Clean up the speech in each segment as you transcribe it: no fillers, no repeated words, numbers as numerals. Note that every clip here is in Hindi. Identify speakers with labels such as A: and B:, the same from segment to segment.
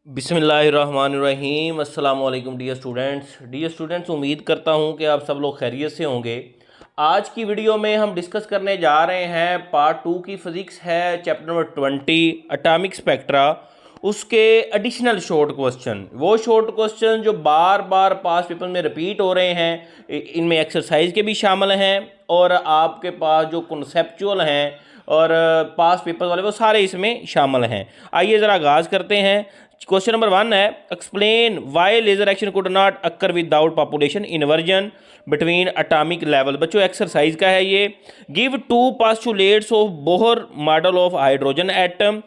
A: बिस्मिल्लाहिर्रहमानिर्रहीम। अस्सलाम वालेकुम डियर स्टूडेंट्स, उम्मीद करता हूँ कि आप सब लोग खैरियत से होंगे। आज की वीडियो में हम डिस्कस करने जा रहे हैं पार्ट 2 की फ़िज़िक्स है, चैप्टर नंबर 20 एटॉमिक स्पेक्ट्रा। उसके एडिशनल शॉर्ट क्वेश्चन, वो शॉर्ट क्वेश्चन जो बार बार पास पेपर में रिपीट हो रहे हैं, इनमें एक्सरसाइज के भी शामिल हैं और आपके पास जो कॉन्सेप्चुअल हैं और पास पेपर वाले वो सारे इसमें शामिल हैं। आइए ज़रा आगाज़ करते हैं। क्वेश्चन नंबर 1 है, explain why laser action could not occur without population inversion between atomic level. बच्चों एक्सरसाइज का है ये। Give two postulates of Bohr model of hydrogen atom.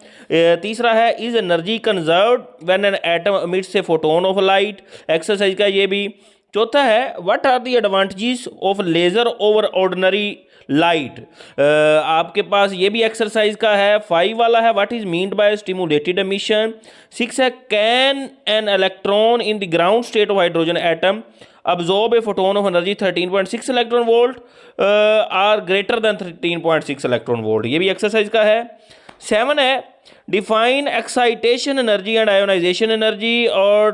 A: तीसरा है, is energy conserved when an atom emits a photon of light. Exercise का ये भी। चौथा है, what are the advantages of laser over ordinary light. आपके पास ये भी एक्सरसाइज का है। 5 वाला है, what is meant by stimulated emission. 6 है, can an electron in the ground state of hydrogen atom absorb a photon of energy 13.6 electron volt are greater than 13.6 electron volt. ये भी एक्सरसाइज का है। 7 है, define excitation energy and ionisation energy. और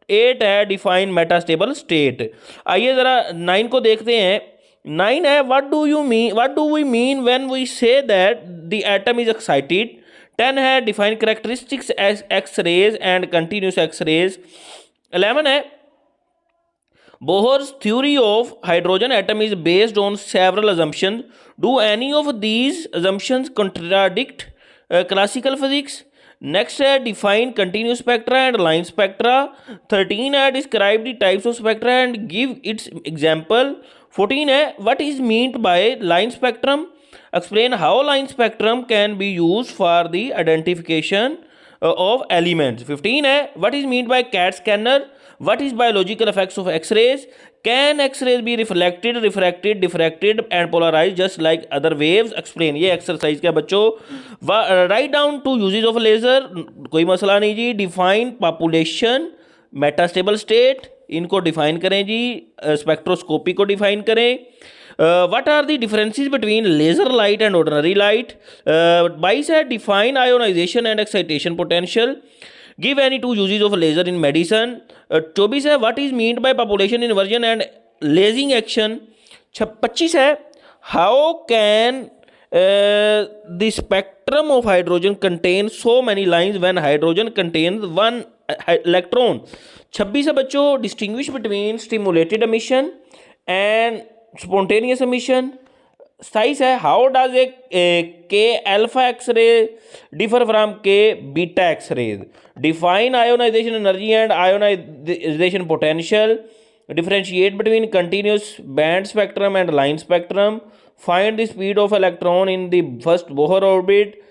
A: 8 है, डिफाइन मेटास्टेबल स्टेट। आइए ज़रा 9 को देखते हैं। 9 है, what do we mean when we say that the atom is excited. 10 है, define characteristics X rays and continuous X rays. 11 है, Bohr's theory of hydrogen atom is based on several assumptions. Do any of these assumptions contradict classical physics? Next है, define continuous spectra and line spectra. 13 है, describe the types of spectra and give its example. 14 है, what is meant by line spectrum? Explain how line spectrum can be used for the identification of elements. 15 है, what is meant by CAT scanner? What is biological effects of X-rays? Can X-rays be reflected, refracted, diffracted and polarized just like other waves? Explain. ये एक्सरसाइज क्या बच्चों। Write down 2 uses of laser. कोई मसला नहीं जी। Define population, मेटास्टेबल स्टेट, इनको डिफाइन करें जी। स्पेक्ट्रोस्कोपी को डिफाइन करें। What are the differences between laser light and ordinary light? 22 है, define ionization and excitation potential. Give any 2 uses of laser in medicine. 24 है, what is meant by population inversion and lasing action. 25 है, how can the spectrum of hydrogen contain so many lines when hydrogen contains 1 electron. 26 है बच्चों, distinguish between stimulated emission and spontaneous emission. 27 है, how does a K alpha X ray differ from K beta X rays. Define ionization energy and ionization potential. Differentiate between continuous band spectrum and line spectrum. Find the speed of electron in the first Bohr orbit.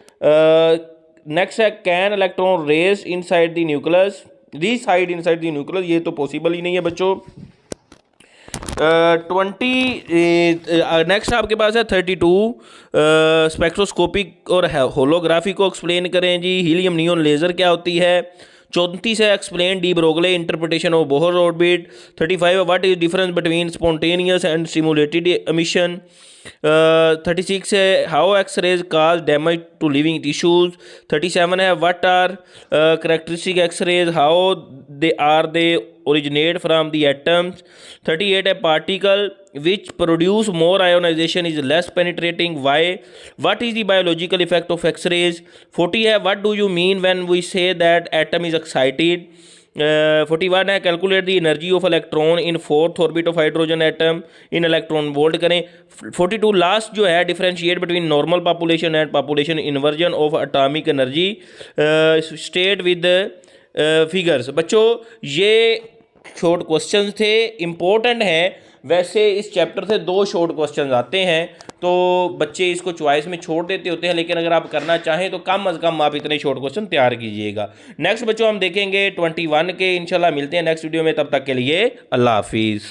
A: Next है, can electron reside inside the nucleus, reside inside the nucleus. ये तो पॉसिबल ही नहीं है बच्चों। 20 नेक्स्ट आपके पास है 32, स्पेक्ट्रोस्कोपिक और होलोग्राफी को एक्सप्लेन करें जी। हीलियम नियॉन लेज़र क्या होती है। 34 है, explain de Broglie interpretation of Bohr orbit. 35 है, what is difference between spontaneous and simulated emission. 36 है, how X rays cause damage to living tissues. 37 है, what are characteristic X rays, how they originate from the atoms. 38 है, particle which produce more ionization is less penetrating. Why? What is the biological effect of X-rays? 40 है, what do you mean when we say that atom is excited? 41 है, calculate the energy of electron in 4th orbit of hydrogen atom in electron volt करें। 42 लास्ट जो है, differentiate between normal population and population inversion of atomic energy state with figures। बच्चों ये शॉर्ट क्वेश्चंस थे, इम्पोर्टेंट हैं। वैसे इस चैप्टर से 2 शॉर्ट क्वेश्चंस आते हैं तो बच्चे इसको चॉइस में छोड़ देते होते हैं, लेकिन अगर आप करना चाहें तो कम अज़ कम आप इतने शॉर्ट क्वेश्चन तैयार कीजिएगा। नेक्स्ट बच्चों हम देखेंगे 21 के। इंशाल्लाह मिलते हैं नेक्स्ट वीडियो में, तब तक के लिए अल्लाह हाफिज़।